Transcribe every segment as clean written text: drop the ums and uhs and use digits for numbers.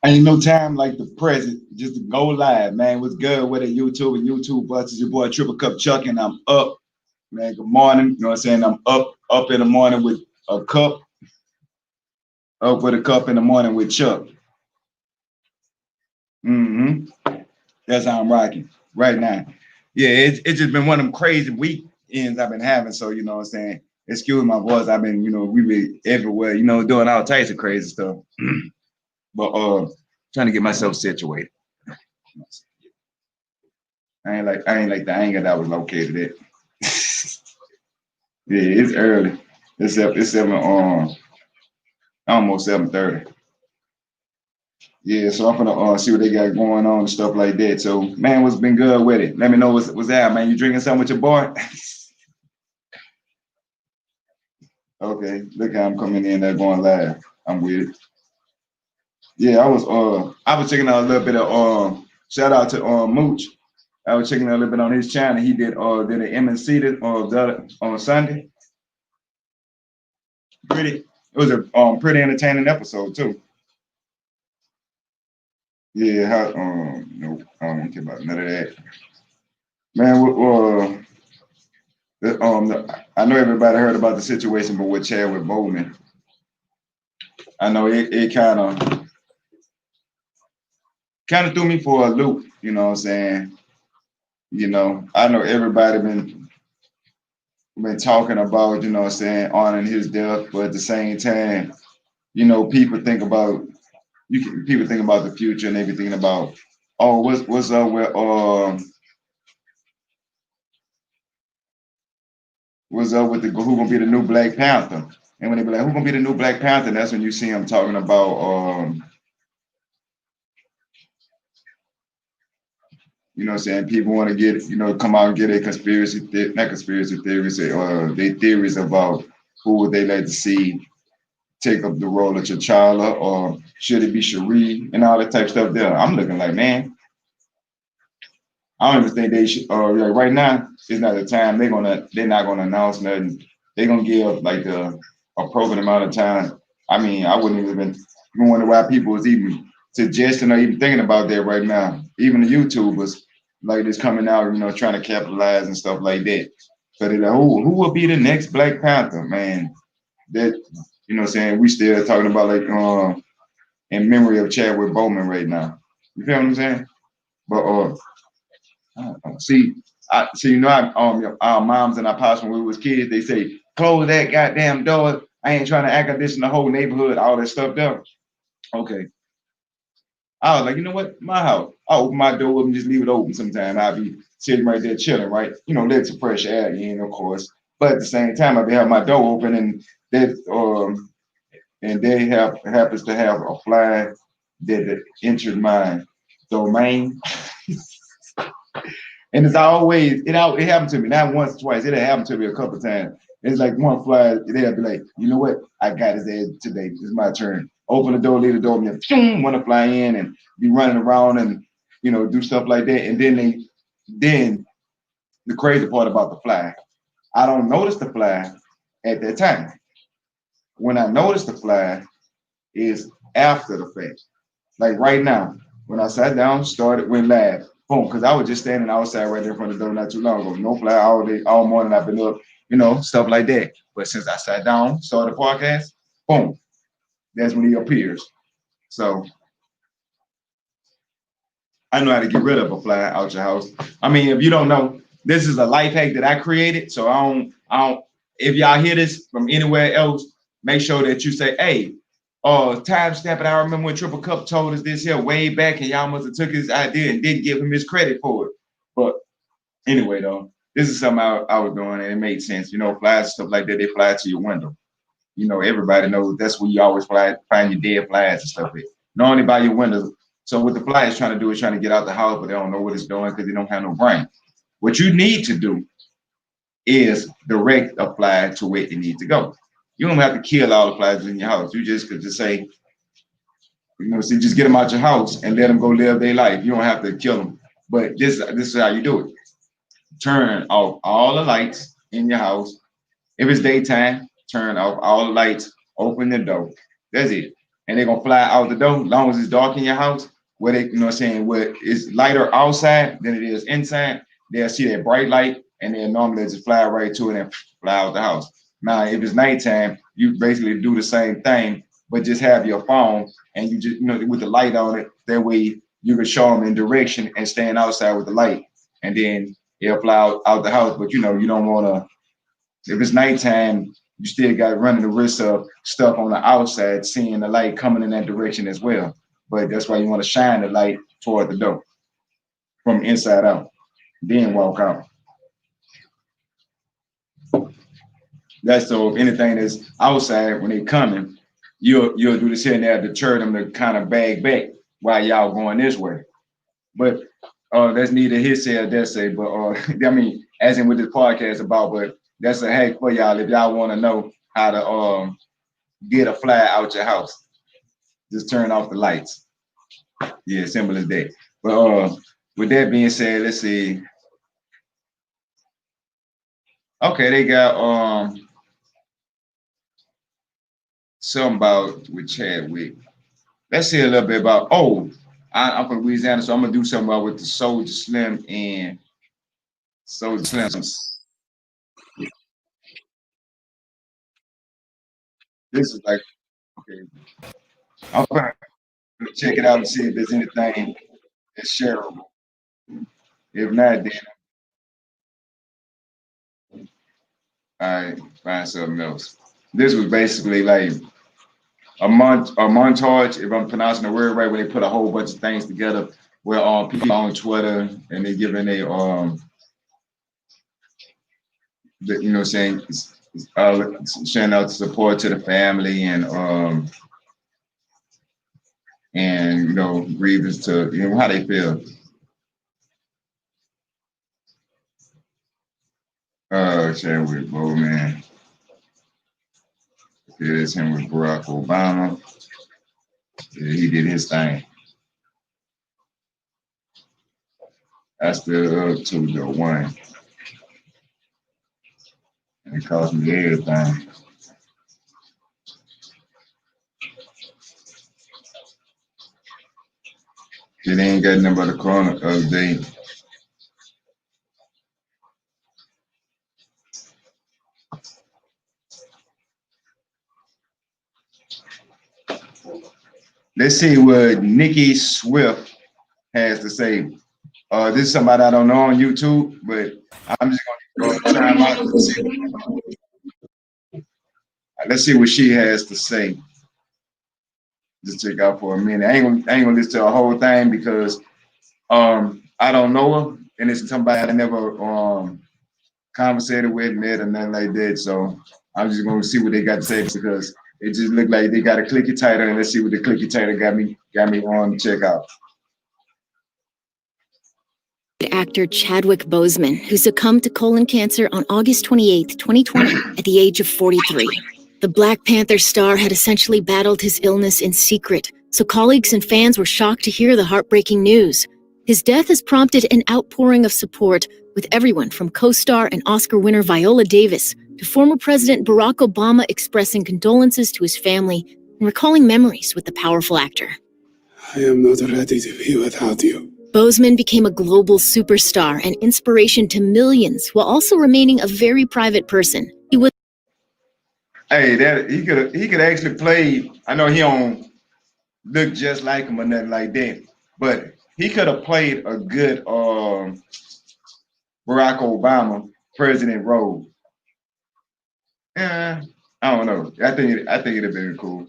Ain't no time like the present just to go live, man. What's good with it? YouTube and YouTube Busters, your boy Triple Cup Chuck, and I'm up, man. Good morning. You know what I'm saying? I'm up in the morning with a cup, up with a cup in the morning with Chuck. hmm That's how I'm rocking right now. Yeah, it's just been one of them crazy weekends I've been having. So, you know what I'm saying? Excuse my voice. I've been, we been everywhere, doing all types of crazy stuff. But trying to get myself situated. I ain't like the anger that I was located at. Yeah, it's early. It's seven almost 7:30. Yeah, so I'm gonna see what they got going on and stuff like that. So man, what's been good with it? Let me know what's that, man. You drinking something with your boy? Okay, look how I'm coming in there going live. I'm with it. Yeah, I was checking out a little bit of shout out to Mooch. I was checking out a little bit on his channel. He did an MNC on Sunday. It was a pretty entertaining episode too. Yeah, no, I don't care about none of that. Man, I know everybody heard about the situation, but with Chadwick Boseman, I know it kind of threw me for a loop. You know what I'm saying? I know everybody been talking about, what I'm saying, honoring his death, but at the same time, people think about people think about the future and everything about, oh, what's up with who gonna be the new Black Panther? And when they be like, who gonna be the new Black Panther? That's when you see him talking about what I'm saying, people want to get, come out and get a not conspiracy theories, they theories about who would they like to see take up the role of T'Challa, or should it be Shuri and all that type of stuff there. I'm looking like, man, I don't even think they should. Like right now, it's not the time. They're not gonna announce nothing. They're gonna give like the appropriate amount of time. I mean, I wouldn't even wonder why people was even suggesting or even thinking about that right now. Even the YouTubers like this coming out, trying to capitalize and stuff like that. So they're like, who will be the next Black Panther, man? That what I'm saying, we still talking about like in memory of Chadwick Boseman right now. You feel what I'm saying? But see, our moms and our pops when we was kids, they say, close that goddamn door. I ain't trying to act like this in the whole neighborhood, all that stuff there. Okay. I was like, you know what? My house. I open my door and just leave it open sometime. I'll be sitting right there chilling, right? Let some fresh air in, of course. But at the same time, I be have my door open and they happens to have a fly that entered my domain. And it's always it happened to me not once, twice. It happened to me a couple times. It's like one fly, they'll be like, you know what? I got his ass today. It's my turn. Open the door, leave the door, and want to fly in and be running around and do stuff like that. And then the crazy part about the fly, I don't notice the fly at that time. When I notice the fly is after the fact. Like right now, when I sat down, went live, boom, because I was just standing outside right there in front of the door not too long ago. No fly all day, all morning. I've been up, stuff like that. But since I sat down, started the podcast, boom, that's when he appears. So I know how to get rid of a fly out your house. I mean, if you don't know, this is a life hack that I created. So I don't. If y'all hear this from anywhere else, make sure that you say, "Hey, time stamp." And I remember when Triple Cup told us this here way back, and y'all must have took his idea and didn't give him his credit for it. But anyway, though, this is something I was doing, and it made sense. Flies and stuff like that, they fly to your window. Everybody knows that's where you always find your dead flies and stuff. Not only by your windows. So what the fly is trying to do is trying to get out the house, but they don't know what it's doing because they don't have no brain. What you need to do is direct a fly to where it needs to go. You don't have to kill all the flies in your house. You just could just say, just get them out your house and let them go live their life. You don't have to kill them. But this is how you do it. Turn off all the lights in your house. If it's daytime, turn off all the lights, open the door. That's it. and they're gonna fly out the door, as long as it's dark in your house, where they, you know what I'm saying, where it's lighter outside than it is inside, they'll see that bright light and then normally just fly right to it and fly out the house. Now, if it's nighttime, you basically do the same thing, but just have your phone and you just, you know, with the light on it, that way you can show them in direction and stand outside with the light, and then it'll fly out the house. But you know, you don't wanna, if it's nighttime, you still got running the risk of stuff on the outside, seeing the light coming in that direction as well. But that's why you want to shine the light toward the door from inside out, then walk out. That's so if anything that's outside when they coming, you'll do this here and there to deter them to kind of bag back while y'all going this way. But that's neither his say or their say. But I mean, as in with this podcast about, but that's a hack for y'all if y'all want to know how to get a fly out your house. Just turn off the lights. Yeah, simple as that. But with that being said, let's see. Okay, they got something about with Chadwick. Let's see a little bit about. I'm from Louisiana, so I'm gonna do something about with the Soulja Slim and Soulja Slim. This is like, okay, I'm gonna check it out and see if there's anything that's shareable. If not, then I find something else. This was basically like a montage, if I'm pronouncing the word right, where they put a whole bunch of things together where people on Twitter and they giving a you know, saying sharing out support to the family and you know, grievance to, you know, how they feel. Chadwick Boseman. Here's him with Barack Obama. Yeah, he did his thing. That's the to the one. And it cost me everything. It ain't got nothing but a corner of the. Let's see what Nicki Swift has to say. This is somebody I don't know on YouTube, but I'm just gonna go try out. Let's see what she has to say. Just check out for a minute. I ain't gonna listen to a whole thing because I don't know her, and it's somebody I never conversated with, met, or nothing like that. So I'm just gonna see what they got to say because it just looked like they got a clicky title, and let's see what the clicky title got me on to check out. Actor Chadwick Boseman, who succumbed to colon cancer on August 28, 2020, at the age of 43. The Black Panther star had essentially battled his illness in secret, so colleagues and fans were shocked to hear the heartbreaking news. His death has prompted an outpouring of support, with everyone from co-star and Oscar winner Viola Davis to former President Barack Obama expressing condolences to his family and recalling memories with the powerful actor. I am not ready to be without you. Boseman became a global superstar and inspiration to millions while also remaining a very private person. He was that he could actually play. I know he don't look just like him or nothing like that, but he could have played a good Barack Obama president role. I don't know. I think it'd have been cool.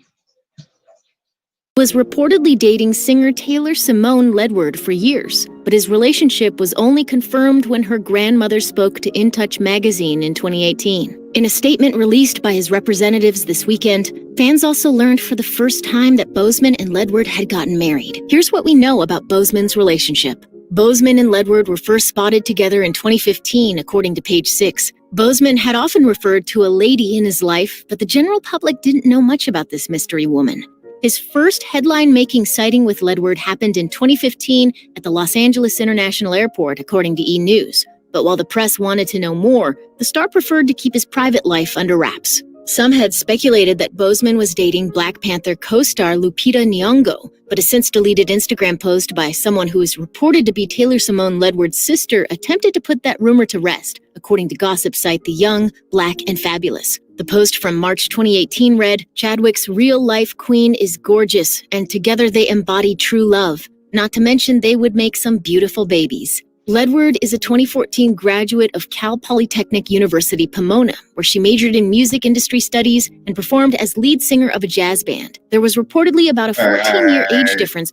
Was reportedly dating singer Taylor Simone Ledward for years, but his relationship was only confirmed when her grandmother spoke to In Touch magazine in 2018. In a statement released by his representatives this weekend, fans also learned for the first time that Boseman and Ledward had gotten married. Here's what we know about Boseman's relationship. Boseman and Ledward were first spotted together in 2015, according to Page Six. Boseman had often referred to a lady in his life, but the general public didn't know much about this mystery woman. His first headline-making sighting with Ledward happened in 2015 at the Los Angeles International Airport, according to E! News. But while the press wanted to know more, the star preferred to keep his private life under wraps. Some had speculated that Boseman was dating Black Panther co-star Lupita Nyong'o, but a since deleted Instagram post by someone who is reported to be Taylor Simone Ledward's sister attempted to put that rumor to rest, according to gossip site The Young, Black, and Fabulous. The post from March 2018 read, "Chadwick's real-life queen is gorgeous, and together they embody true love. Not to mention they would make some beautiful babies." Ledward is a 2014 graduate of Cal Polytechnic University, Pomona, where she majored in music industry studies and performed as lead singer of a jazz band. There was reportedly about a 14-year age difference.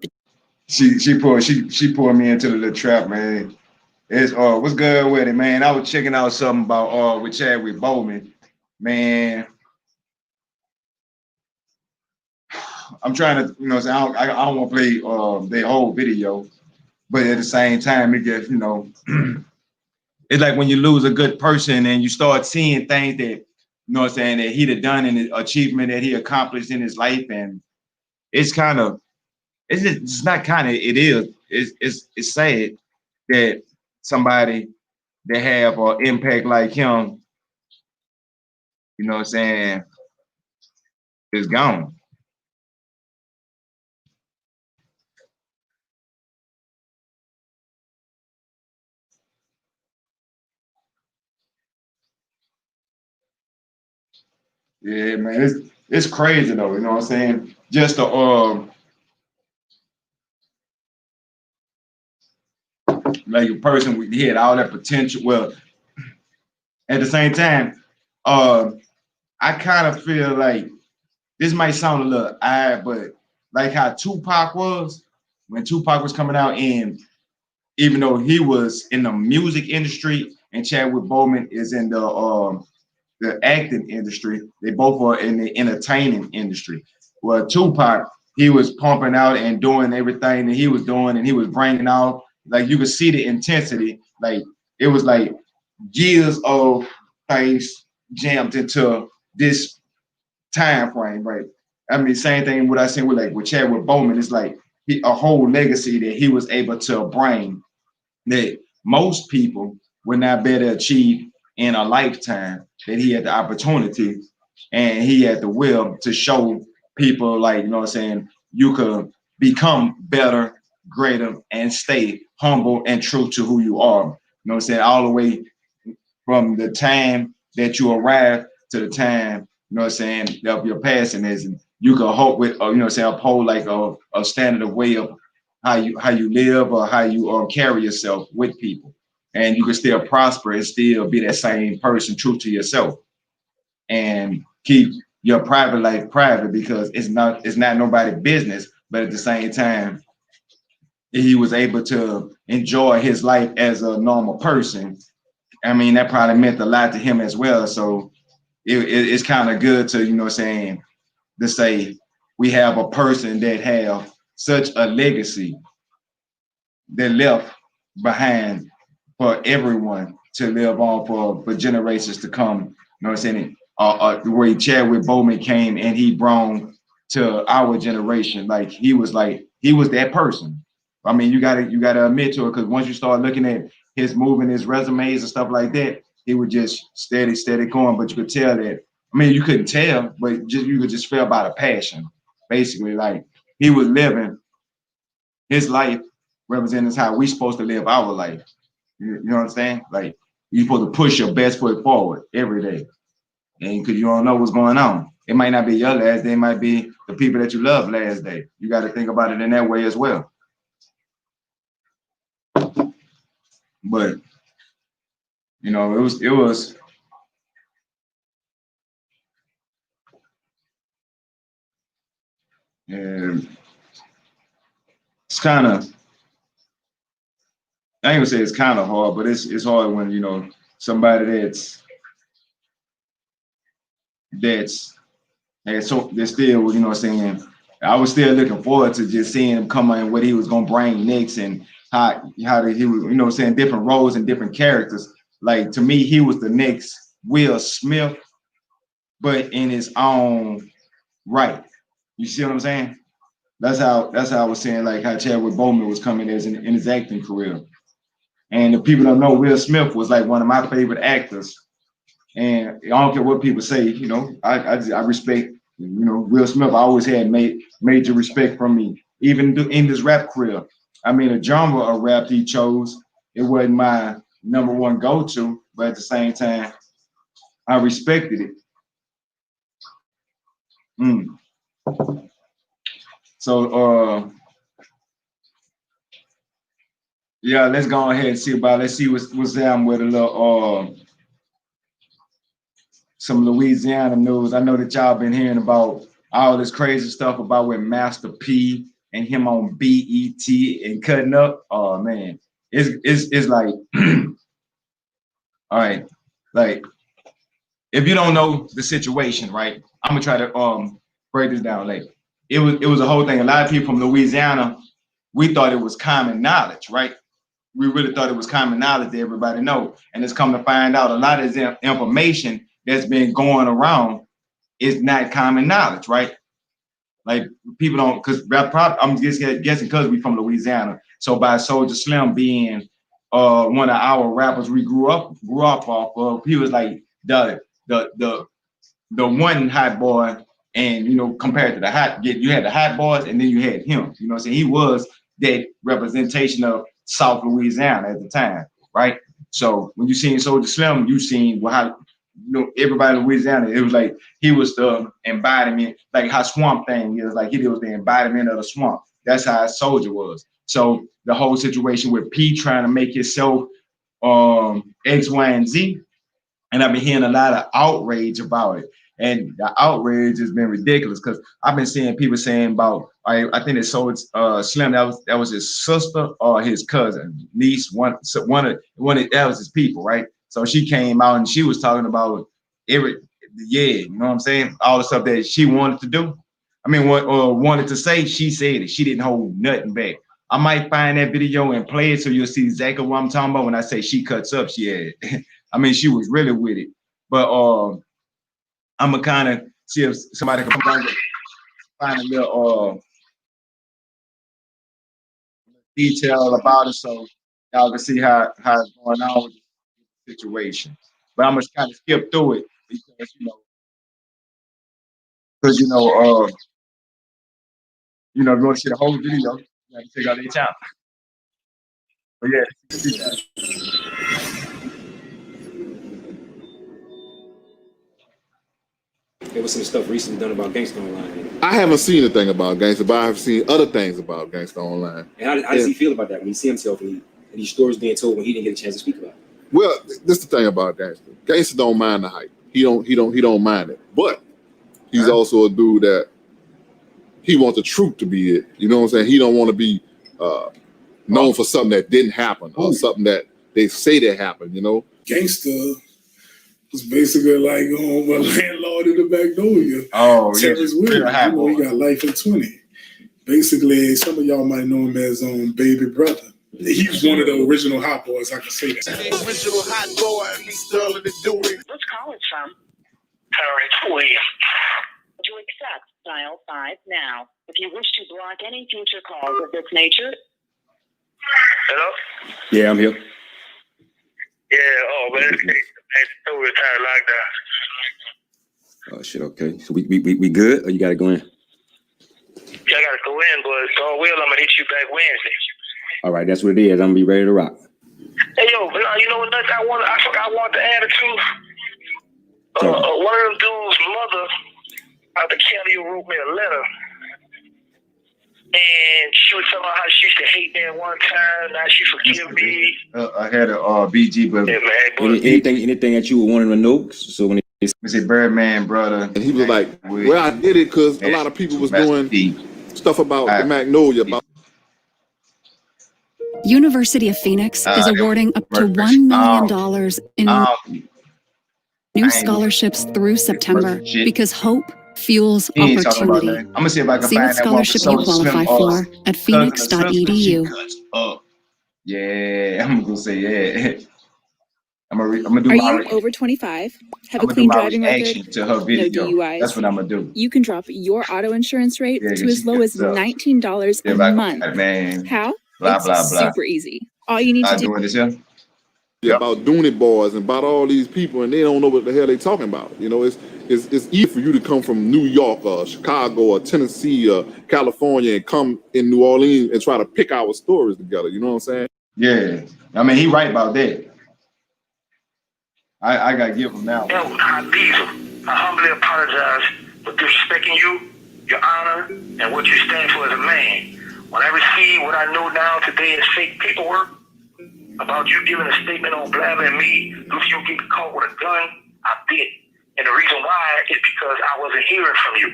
She pulled me into the little trap, man. It's what's good with it, man? I was checking out something about with Chadwick Boseman, man. I'm trying to, you know, say I don't want to play their whole video. But at the same time, it gets, you know, it's like when you lose a good person and you start seeing things that, you know what I'm saying, that he'd have done in his achievement that he accomplished in his life. And it's kind of, it's not kind of, it is, it's sad that somebody that have an impact like him, you know what I'm saying, is gone. Yeah, man, it's crazy though, you know what I'm saying? Just like a person he had all that potential. Well, at the same time, I kind of feel like this might sound a little odd, but like how Tupac was when Tupac was coming out, and even though he was in the music industry and Chadwick Boseman is in the acting industry, they both are in the entertaining industry. Well, Tupac, he was pumping out and doing everything that he was doing, and he was bringing out, like you could see the intensity. Like it was like years of things jammed into this time frame, right? I mean, same thing what I said with like with Chadwick Boseman. It's like a whole legacy that he was able to bring that most people would not be able to achieve in a lifetime. That he had the opportunity and he had the will to show people, like, you know what I'm saying, you could become better, greater, and stay humble and true to who you are. You know what I'm saying? All the way from the time that you arrive to the time, you know what I'm saying, of your passing is, and you can hope with, you know what I'm saying, uphold like a standard of way of how you live or how you carry yourself with people. And you can still prosper and still be that same person, true to yourself, and keep your private life private because it's not nobody's business. But at the same time, he was able to enjoy his life as a normal person. I mean, that probably meant a lot to him as well. So it's kind of good to, you know what I'm saying, to say we have a person that have such a legacy that left behind for everyone to live on for generations to come. You know what I'm saying? Where Chadwick Boseman came and he brought to our generation, like he was that person. I mean, you gotta admit to it, because once you start looking at his moving, his resumes and stuff like that, he would just steady going. But you could tell that. I mean, you couldn't tell, but you could just feel by the passion. Basically, like he was living his life, representing how we supposed to live our life. You know what I'm saying? Like you're supposed to push your best foot forward every day, and because you don't know what's going on. It might not be your last day, it might be the people that you love last day. You got to think about it in that way as well. But you know, it was and it's kind of, I ain't gonna say it's kind of hard, but it's hard when, you know, somebody that's still, you know what I'm saying, I was still looking forward to just seeing him come on, what he was gonna bring next, and how he was, you know what I'm saying, different roles and different characters. Like to me, he was the next Will Smith, but in his own right. You see what I'm saying? That's how I was saying, like how Chadwick Boseman was coming as in his acting career. And if people don't know, Will Smith was like one of my favorite actors. And I don't care what people say, you know, I respect, you know, Will Smith. I always had major respect from me, even in this rap career. I mean, the genre of rap he chose, it wasn't my number one go-to, but at the same time, I respected it. So, yeah, let's go ahead and let's see what's down with a little, some Louisiana news. I know that y'all been hearing about all this crazy stuff about with Master P and him on BET and cutting up. Oh man, it's like, all right, like if you don't know the situation, right? I'm gonna try to break this down. Like it was a whole thing. A lot of people from Louisiana, we thought it was common knowledge, right? We really thought it was common knowledge that everybody know, and it's come to find out a lot of this information that's been going around is not common knowledge, right? Like people don't, because I'm just guessing because we from Louisiana. So by Soulja Slim being one of our rappers we grew up off of, he was like the one hot boy, and you know, compared to the hot, you had the hot boys, and then you had him. You know what I'm saying? He was that representation of South Louisiana at the time, right? So when you seen Soulja Slim, you seen how, you know, everybody in Louisiana, it was like he was the embodiment, like how Swamp Thing is, like he was the embodiment of the swamp. That's how Soulja was. So the whole situation with P trying to make himself X, Y, and Z, and I've been hearing a lot of outrage about it. And the outrage has been ridiculous because I've been seeing people saying about, I think it's Soulja Slim, that was his sister or his cousin, niece, one of that was his people, right? So she came out and she was talking about you know what I'm saying? All the stuff that she wanted to do. I mean, wanted to say, she said it. She didn't hold nothing back. I might find that video and play it so you'll see exactly what I'm talking about when I say she cuts up. She had, I mean, she was really with it. But I'm gonna kind of see if somebody can find a little detail about it so y'all can see how it's going on with the situation. But I'm gonna kind of skip through it because if you want to see the whole video, you have to check out their channel. But yeah, There was some stuff recently done about Gangsta Online. I haven't seen a thing about Gangsta, but I've seen other things about Gangsta Online. And how does he feel about that when he see himself and these stories being told when he didn't get a chance to speak about it? Well, this is the thing about Gangsta. Gangsta don't mind the hype. He don't mind it. But he's also a dude that he wants the truth to be it. You know what I'm saying? He don't want to be known for something that didn't happen or something that they say that happened, you know? Gangsta was basically like a landlord in the Magnolia. Oh, Terrence Williams, he got life in 20. Basically, some of y'all might know him as Baby Brother. He was one of the original hot boys, I can say that. The original hot boy, he's still in the doing. Which call is from? Terrence Williams. To accept, dial 5 now. If you wish to block any future calls of this nature. Hello? Yeah, I'm here. Yeah, oh man, it's over entire lockdown. Oh shit, okay. So we good or you gotta go in? Yeah, I gotta go in, but God will, I'm gonna hit you back Wednesday. All right, that's what it is. I'm gonna be ready to rock. Hey yo, you know what nuts I want to add to? One of them dudes' mother out the county wrote me a letter. And she was talking about how she used to hate me at one time. Now she forgive me. I had a BG, but Yeah, man, Anything that you would want to know? So when it's Birdman brother, And he was like, well, I did it because a lot of people was doing stuff about the Magnolia. University of Phoenix is awarding up to $1 million in new scholarships through September because hope fuels opportunity. I'm gonna see if I can See find what that one scholarship you qualify for at phoenix.edu. Yeah, I'm gonna say yeah. I'm gonna do Are my you over 25? Have I'm a gonna clean do my driving reaction record? to her video. No DUIs. That's what I'm gonna do. You can drop your auto insurance rate Yeah, to as low as $19 Yeah, a month. man. How? Blah It's blah blah. super easy. All you need to do. Doing this here. about Dooney Boys and about all these people, and they don't know what the hell they talking about. You know, it's easy for you to come from New York or Chicago or Tennessee or California and come in New Orleans and try to pick our stories together. You know what I'm saying? Yeah. I mean, he right about that. I gotta give him now. Yo, I humbly apologize for disrespecting you, your honor, and what you stand for as a man. When I receive what I know now today as fake paperwork about you giving a statement on Blabber and me, if you get caught with a gun, I did. And the reason why is because I wasn't hearing from you.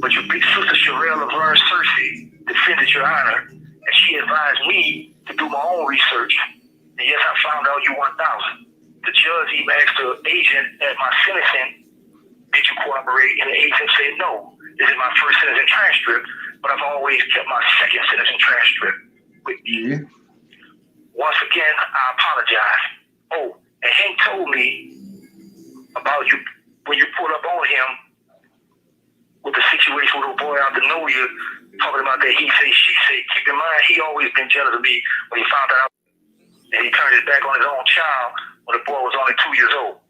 But your big sister Sherelle Laverne Cersei defended your honor, and she advised me to do my own research. And yes, I found out you 1,000. The judge even asked the agent at my sentencing, did you cooperate? And the agent said, no, this is my first sentencing transcript, but I've always kept my second sentencing transcript with me. Yeah. Once again, I apologize. Oh, and Hank told me about you when you pulled up on him with the situation with the boy out to know you, talking about that he say, she say. Keep in mind, he always been jealous of me when he found out and he turned his back on his own child when the boy was only 2 years old.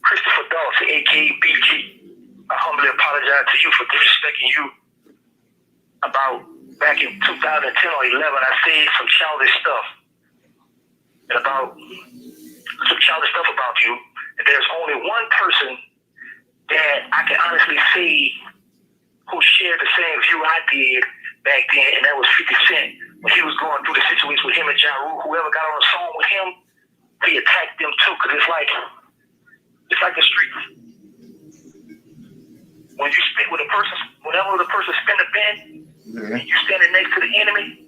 Christopher Dawson, a.k.a. BG, I humbly apologize to you for disrespecting you. About back in 2010 or 11, I said some childish stuff. And about some childish stuff about you. And there's only one person that I can honestly say who shared the same view I did back then, and that was 50 Cent. When he was going through the situation with him and Ja Rule, whoever got on a song with him, he attacked them too, because it's like the streets. When you spit with a person, whenever the person spin a pen, and you standing next to the enemy,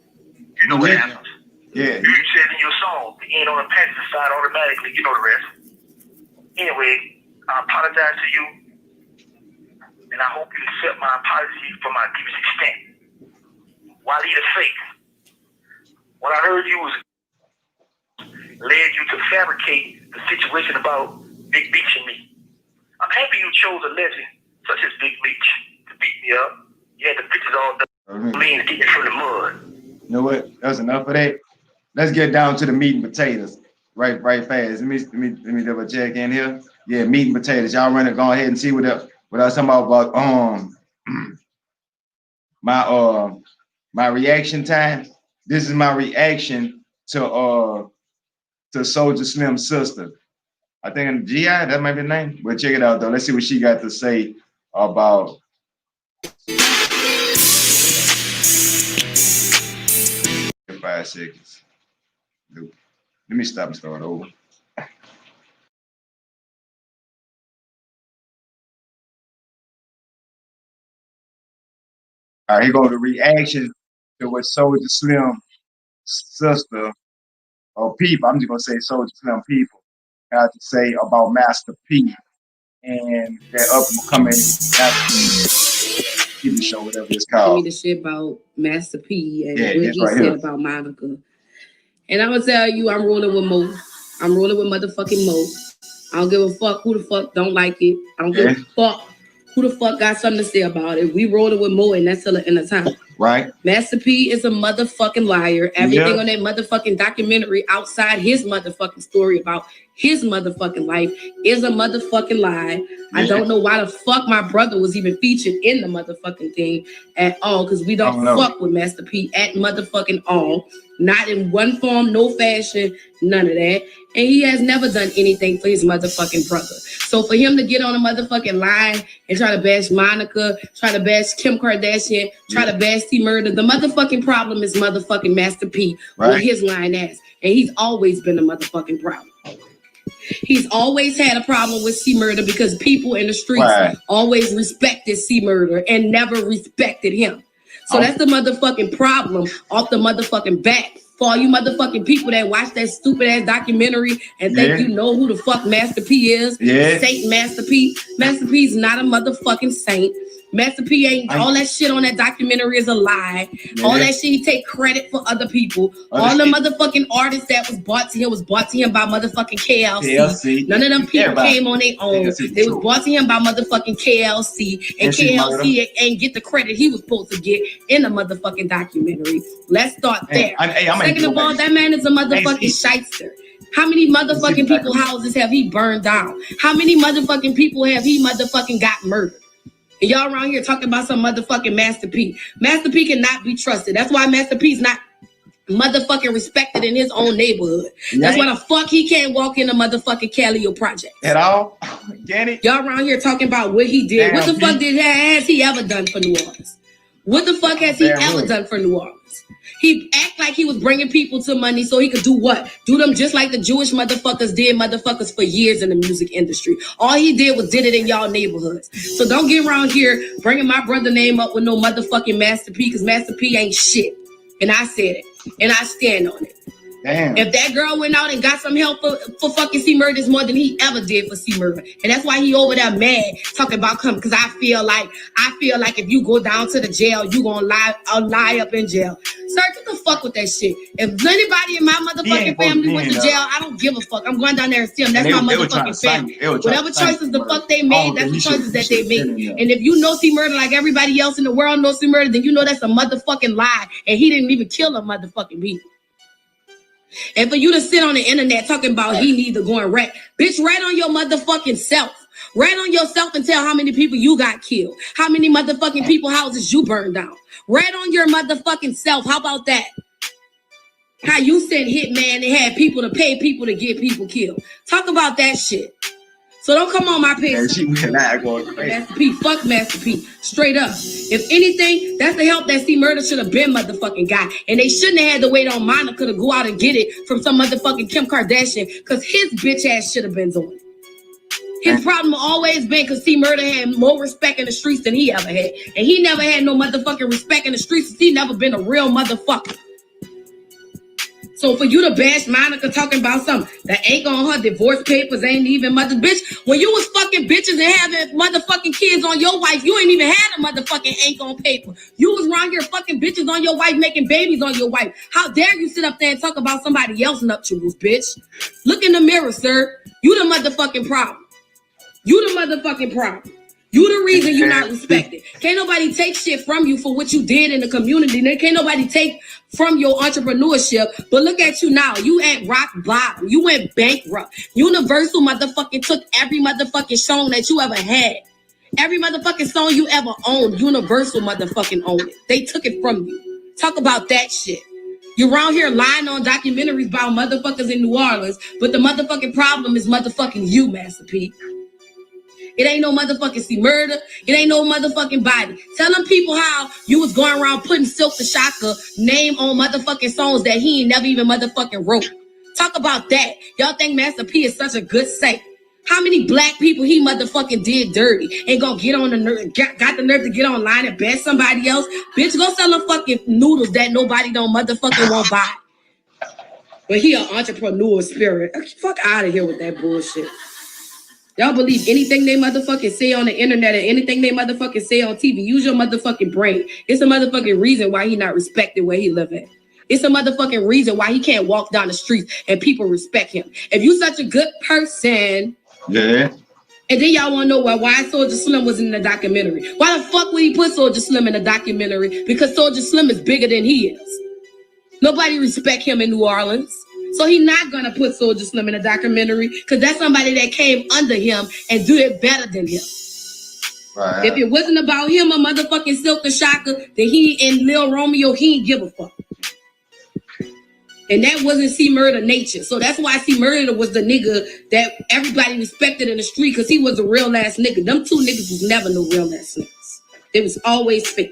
you know what happens. Yeah. You said in your song, the end on the passenger side automatically, you know the rest. Anyway, I apologize to you, and I hope you accept my apology for my deepest extent. While he the fake, what I heard you was led you to fabricate the situation about Big Meech and me. I'm happy you chose a legend such as Big Meech to beat me up. You had the pictures all done, lean to get me from the mud. You know what? That's enough of that. Let's get down to the meat and potatoes. Right fast. Let me double check in here. Yeah, meat and potatoes. Y'all run it. Go ahead and see what I was talking about. My reaction time. This is my reaction to Soulja Slim's sister. I think GI, that might be the name. But check it out though. Let's see what she got to say about 5 seconds. Let me stop and start over. All right, here go the reaction to what Soulja Slim sister or people, I'm just gonna say Soulja Slim people, had to say about Master P and that upcoming TV show, whatever it's Give me called. the shit about Master P and Yeah, what that's he right said here. about Monica. And I'm gonna tell you, I'm rolling with Mo. I'm rolling with motherfucking Mo. I don't give a fuck who the fuck don't like it. I don't give a fuck who the fuck got something to say about it. We rolling with Mo, and that's till the end of time. Right. Master P is a motherfucking liar. Everything on that motherfucking documentary outside his motherfucking story about his motherfucking life is a motherfucking lie. I don't know why the fuck my brother was even featured in the motherfucking thing at all, because we don't fuck with Master P at motherfucking all. Not in one form, no fashion, none of that. And he has never done anything for his motherfucking brother. So for him to get on a motherfucking line and try to bash Monica, try to bash Kim Kardashian, try to bash C-Murder, the motherfucking problem is motherfucking Master P with his line ass. And he's always been a motherfucking problem. He's always had a problem with C-Murder because people in the streets always respected C-Murder and never respected him. So that's the motherfucking problem off the motherfucking back. For all you motherfucking people that watch that stupid ass documentary and think you know who the fuck Master P is. Saint Master P. Master P's not a motherfucking saint. Master P ain't all that shit on that documentary is a lie. All that shit, he take credit for other people. All the motherfucking artists that was bought to him by motherfucking KLC. None of them people came on their own. They was bought to him by motherfucking KLC. And KLC ain't get the credit he was supposed to get in the motherfucking documentary. Let's start there. Second of all, that man is a motherfucking shyster. How many motherfucking people's houses have he burned down? How many motherfucking people have he motherfucking got murdered? And y'all around here talking about some motherfucking Master P. Master P cannot be trusted. That's why Master P's not motherfucking respected in his own neighborhood. That's why the fuck he can't walk in the motherfucking Calio project. At all? Get it? Y'all around here talking about what he did. What the fuck has he ever done for New Orleans? What the fuck has he ever done for New Orleans? He act like he was bringing people to money so he could do what? Do them just like the Jewish motherfuckers did motherfuckers for years in the music industry. All he did was did it in y'all neighborhoods. So don't get around here bringing my brother name up with no motherfucking Master P, because Master P ain't shit. And I said it. And I stand on it. Damn. If that girl went out and got some help for fucking C Murder, it's more than he ever did for C Murder. And that's why he over there mad talking about coming. Because I feel like if you go down to the jail, you gonna lie up in jail. Sir, get the fuck with that shit. If anybody in my motherfucking family went to jail, I don't give a fuck. I'm going down there and see them. That's my motherfucking family. Whatever choices the fuck they made, that's the choices that they made. And if you know C Murder like everybody else in the world knows C Murder, then you know that's a motherfucking lie. And he didn't even kill a motherfucking people. And for you to sit on the internet talking about he need to go and wreck, bitch, write on your motherfucking self. Write on yourself and tell how many people you got killed. How many motherfucking people houses you burned down. Write on your motherfucking self. How about that? How you sent hitman and had people to pay people to get people killed. Talk about that shit. So don't come on my page. She went out going crazy. Master P, fuck Master P. Straight up. If anything, that's the help that C Murder should have been motherfucking got. And they shouldn't have had to wait on Monica to go out and get it from some motherfucking Kim Kardashian, because his bitch ass should have been doing it. His problem always been because C Murder had more respect in the streets than he ever had. And he never had no motherfucking respect in the streets because he never been a real motherfucker. So for you to bash Monica talking about something that ain't on her divorce papers, ain't even mother bitch. When you was fucking bitches and having motherfucking kids on your wife, you ain't even had a motherfucking ain't on paper. You was around here fucking bitches on your wife, making babies on your wife. How dare you sit up there and talk about somebody else's nuptials, bitch? Look in the mirror, sir. You the motherfucking problem. You the motherfucking problem. You the reason you're not respected. Can't nobody take shit from you for what you did in the community. Can't nobody take from your entrepreneurship. But look at you now. You at rock bottom. You went bankrupt. Universal motherfucking took every motherfucking song that you ever had. Every motherfucking song you ever owned. Universal motherfucking owned it. They took it from you. Talk about that shit. You're around here lying on documentaries about motherfuckers in New Orleans. But the motherfucking problem is motherfucking you, Master P. It ain't no motherfucking C Murder. It ain't no motherfucking body. Tell them people how you was going around putting Silk the Shocker name on motherfucking songs that he ain't never even motherfucking wrote. Talk about that. Y'all think Master P is such a good saint. How many black people he motherfucking did dirty? Ain't gonna get on the nerve, got the nerve to get online and bash somebody else? Bitch, go sell them fucking noodles that nobody don't motherfucking won't buy. But he an entrepreneur spirit. Fuck out of here with that bullshit. Y'all believe anything they motherfucking say on the internet or anything they motherfucking say on TV. Use your motherfucking brain. It's a motherfucking reason why he not respected where he live at. It's a motherfucking reason why he can't walk down the streets and people respect him. If you such a good person, yeah. And then y'all want to know why Soulja Slim was in the documentary. Why the fuck would he put Soulja Slim in the documentary? Because Soulja Slim is bigger than he is. Nobody respect him in New Orleans. So he's not going to put Soulja Slim in a documentary because that's somebody that came under him and do it better than him. Right. If it wasn't about him or motherfucking Silk the Shocker, then he and Lil Romeo, he ain't give a fuck. And that wasn't C Murder nature. So that's why C Murder was the nigga that everybody respected in the street because he was a real ass nigga. Them two niggas was never no real ass niggas. It was always fake.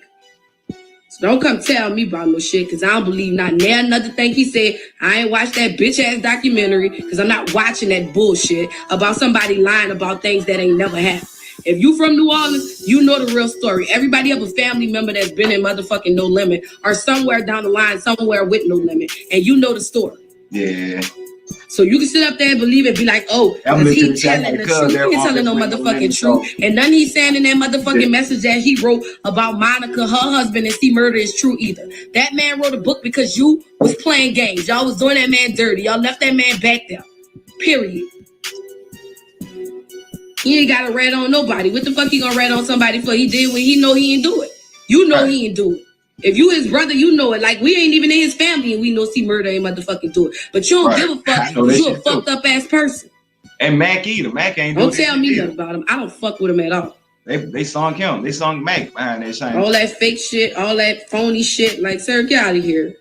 So don't come tell me about no shit, because I don't believe not another thing he said. I ain't watched that bitch ass documentary because I'm not watching that bullshit about somebody lying about things that ain't never happened. If you from New Orleans, you know the real story. Everybody have a family member that's been in motherfucking No Limit or somewhere down the line, somewhere with No Limit, and you know the story. Yeah. So you can sit up there and believe it, be like, oh, he telling the truth. He ain't telling no motherfucking truth. And none he's saying in that motherfucking message that he wrote about Monica, her husband, and C Murder is true either. That man wrote a book because you was playing games. Y'all was doing that man dirty. Y'all left that man back there. Period. He ain't got to rat on nobody. What the fuck he gonna rat on somebody for? He did when he know he ain't do it. You know he ain't do it. If you his brother, you know it. Like, we ain't even in his family and we know C Murder ain't motherfucking do it. But you don't give a fuck because you a fucked up ass person. And Mac either. Mac ain't don't tell me nothing about him. I don't fuck with him at all. They sung him. They sung Mac behind that shame. All that fake shit, all that phony shit. Like, sir, get out of here.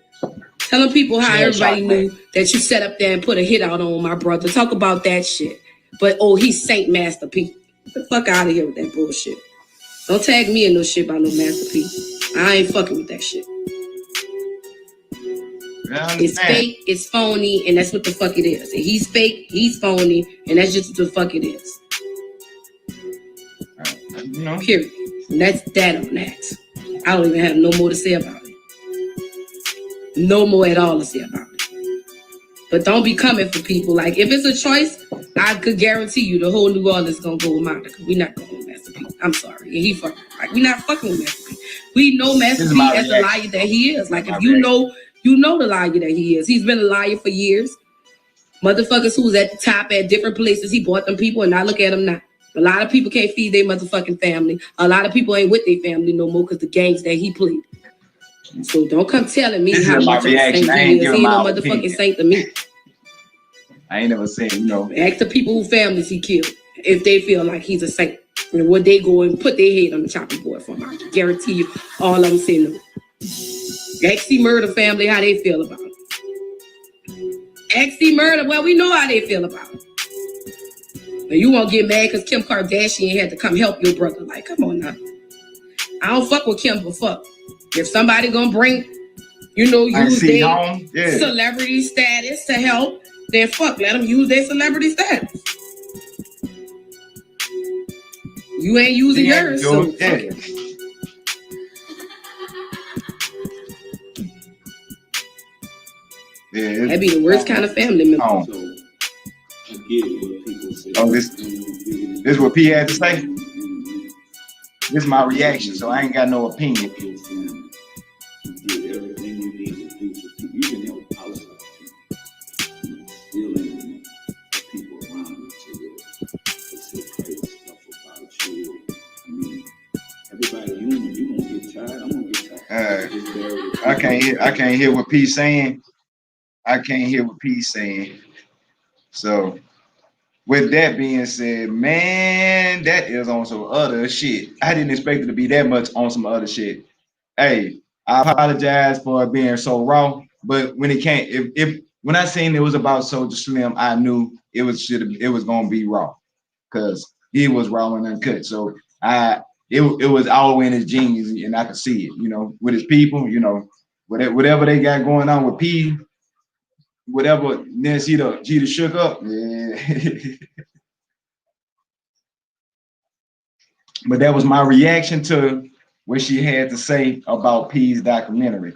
Telling people how everybody knew that you set up there and put a hit out on my brother. Talk about that shit. But, oh, he's Saint Master P. Get the fuck out of here with that bullshit. Don't tag me in no shit about no Master P. I ain't fucking with that shit. It's fake, it's phony, and that's what the fuck it is. And he's fake, he's phony, and that's just what the fuck it is. You know? Period. And that's that on that. I don't even have no more to say about it. No more at all to say about it. But don't be coming for people. Like, if it's a choice, I could guarantee you the whole New Orleans gonna go with Monica. We not going with Master P. I'm sorry. And he fucking, like, we not fucking with Master P. We know Master P as the liar that he is. Like, if you know the liar that he is. He's been a liar for years. Motherfuckers who's at the top at different places, he bought them people, and now look at him now. A lot of people can't feed their motherfucking family. A lot of people ain't with their family no more because the games that he played. So don't come telling me how much of a saint he is. He ain't no motherfucking saint to me. I ain't never said, you know. Ask the people whose families he killed if they feel like he's a saint. And would they go and put their head on the chopping board for him? I guarantee you all of them say no. Ask the Murder family how they feel about it. Ask the Murder, well, we know how they feel about it. And you won't get mad because Kim Kardashian had to come help your brother. Like, come on now. I don't fuck with Kim, but fuck. If somebody gonna bring, use their celebrity status to help, then fuck, let them use their celebrity status. You ain't using yours, so fuck it. Yeah, that'd be the worst kind of family member. Oh, this is what P had to say. This is my reaction, so I ain't got no opinion. I can't hear what P's saying. I can't hear what P's saying. So, with that being said, man, that is on some other shit. I didn't expect it to be that much on some other shit. Hey, I apologize for being so raw, but when it came, when I seen it was about Soulja Slim, I knew it was gonna be raw, because he was raw and uncut. So it was all in his genes, and I could see it, you know, with his people, you know, whatever they got going on with P, whatever Nancy Jeter shook up, yeah. But that was my reaction to what she had to say about P's documentary.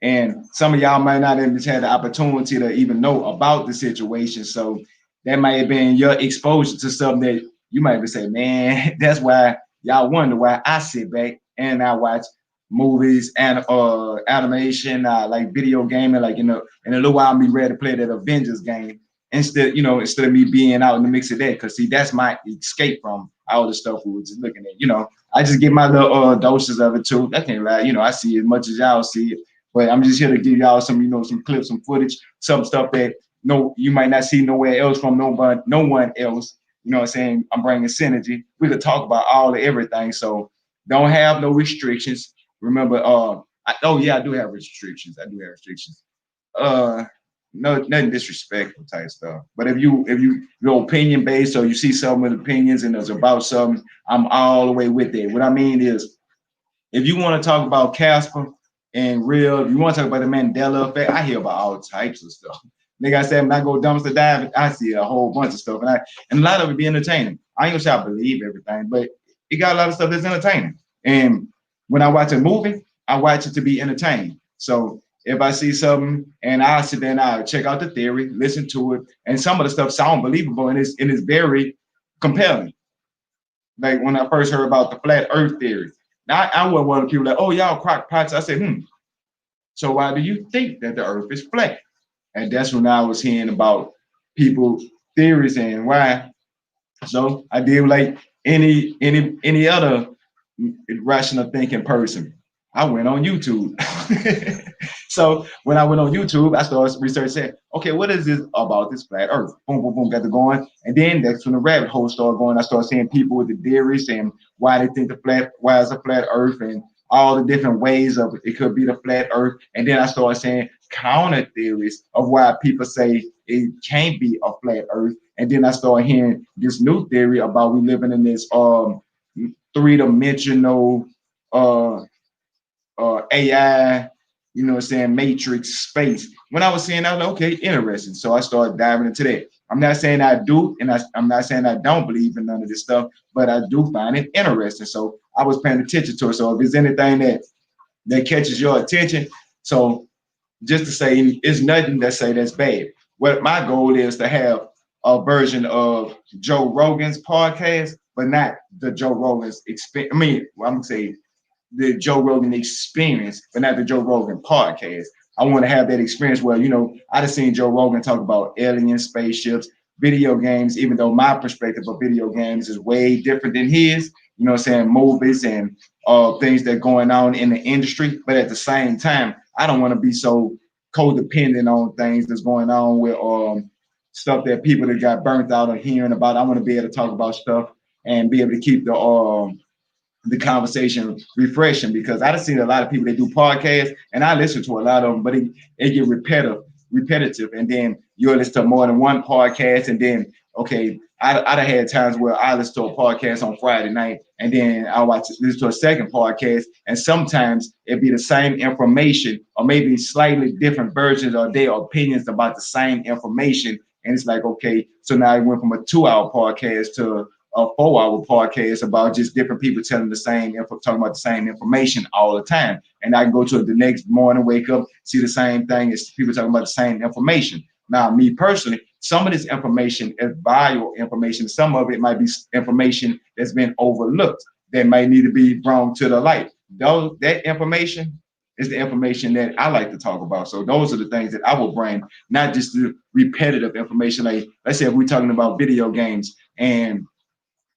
And some of y'all might not have had the opportunity to even know about the situation. So that might have been your exposure to something that you might be saying, man, that's why y'all wonder why I sit back and I watch movies and animation, like video gaming, like, you know, in a little while I'll be ready to play that Avengers game instead of me being out in the mix of that. Because see, that's my escape from all the stuff we were just looking at. You know, I just get my little doses of it too. I can't lie, you know, I see as much as y'all see it, but I'm just here to give y'all some, you know, some clips, some footage, some stuff that you might not see nowhere else from no one else. You know what I'm saying? I'm bringing synergy. We could talk about all of everything. So don't have no restrictions. Remember, I do have restrictions. No, nothing disrespectful type stuff. But if you're opinion based, or you see some of the opinions and it's about something, I'm all the way with it. What I mean is, if you want to talk about Casper and real, if you want to talk about the Mandela effect, I hear about all types of stuff. Like I said, when I go dumpster dive, I see a whole bunch of stuff, and a lot of it be entertaining. I ain't gonna say I believe everything, but it got a lot of stuff that's entertaining. And when I watch a movie, I watch it to be entertained. So if I see something and I sit there and I check out the theory, listen to it, and some of the stuff sound believable and it's very compelling. Like when I first heard about the flat earth theory. Now I wasn't one of the people like, oh, y'all crackpots. I said, so why do you think that the earth is flat? And that's when I was hearing about people theories and why. So I did like any other rational thinking person. I went on YouTube. So when I went on YouTube, I started researching, okay, what is this about this flat earth? Boom, boom, boom, got it going. And then that's when the rabbit hole started going. I started seeing people with the theories and why they think why it's a flat earth and all the different ways of it could be the flat earth. And then I started saying counter theories of why people say it can't be a flat earth. And then I started hearing this new theory about we living in this three-dimensional AI, you know what I'm saying, matrix space. When I was seeing that, okay, interesting. So I started diving into that. I'm not saying I do, and I'm not saying I don't believe in none of this stuff, but I do find it interesting. So I was paying attention to it. So if there's anything that catches your attention, so just to say, it's nothing that say that's bad. What my goal is to have a version of Joe Rogan's podcast, but not the Joe Rogan's experience. I mean, I'm gonna say the Joe Rogan experience, but not the Joe Rogan podcast. I want to have that experience where, you know, I just seen Joe Rogan talk about aliens, spaceships, video games, even though my perspective of video games is way different than his, you know what I'm saying, movies and things that are going on in the industry. But at the same time, I don't want to be so codependent on things that's going on with stuff that people that got burnt out of hearing about. I want to be able to talk about stuff and be able to keep the conversation refreshing, because I've seen a lot of people that do podcasts and I listen to a lot of them, but it get repetitive. And then you'll listen to more than one podcast. And then, okay, I'd have had times where I listen to a podcast on Friday night and then I'll listen to a second podcast. And sometimes it'd be the same information or maybe slightly different versions or their opinions about the same information. And it's like, okay, so now I went from a 2-hour podcast to a 4-hour podcast about just different people telling talking about the same information all the time. And I can go to it the next morning, wake up, see the same thing as people talking about the same information. Now, me personally, some of this information is valuable information. Some of it might be information that's been overlooked that might need to be brought to the light. That information is the information that I like to talk about. So those are the things that I will bring, not just the repetitive information. Like, let's say if we're talking about video games and